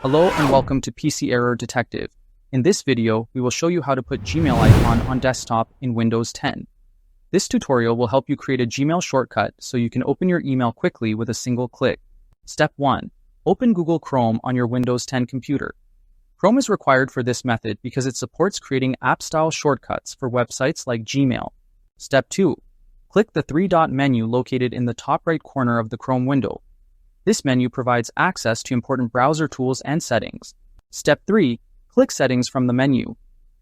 Hello and welcome to PC Error Detective. In this video, we will show you how to put Gmail icon on desktop in Windows 10. This tutorial will help you create a Gmail shortcut so you can open your email quickly with a single click. Step 1. Open Google Chrome on your Windows 10 computer. Chrome is required for this method because it supports creating app-style shortcuts for websites like Gmail. Step 2. Click the three-dot menu located in the top right corner of the Chrome window. This menu provides access to important browser tools and settings. Step 3. Click Settings from the menu.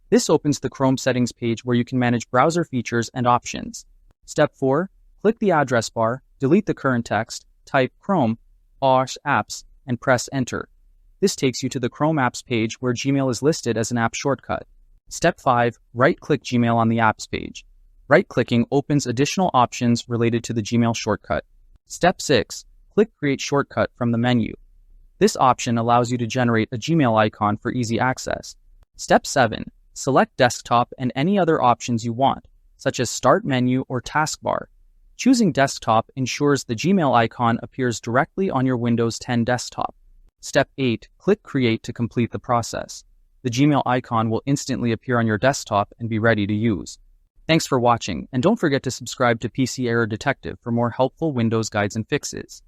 This opens the Chrome settings page where you can manage browser features and options. Step 4. Click the address bar, delete the current text, type Chrome, apps, and press Enter. This takes you to the Chrome apps page where Gmail is listed as an app shortcut. Step 5. Right-click Gmail on the apps page. Right-clicking opens additional options related to the Gmail shortcut. Step 6. Click Create Shortcut from the menu. This option allows you to generate a Gmail icon for easy access. Step 7. Select Desktop and any other options you want, such as Start Menu or Taskbar. Choosing Desktop ensures the Gmail icon appears directly on your Windows 10 desktop. Step 8. Click Create to complete the process. The Gmail icon will instantly appear on your desktop and be ready to use. Thanks for watching, and don't forget to subscribe to PC Error Detective for more helpful Windows guides and fixes.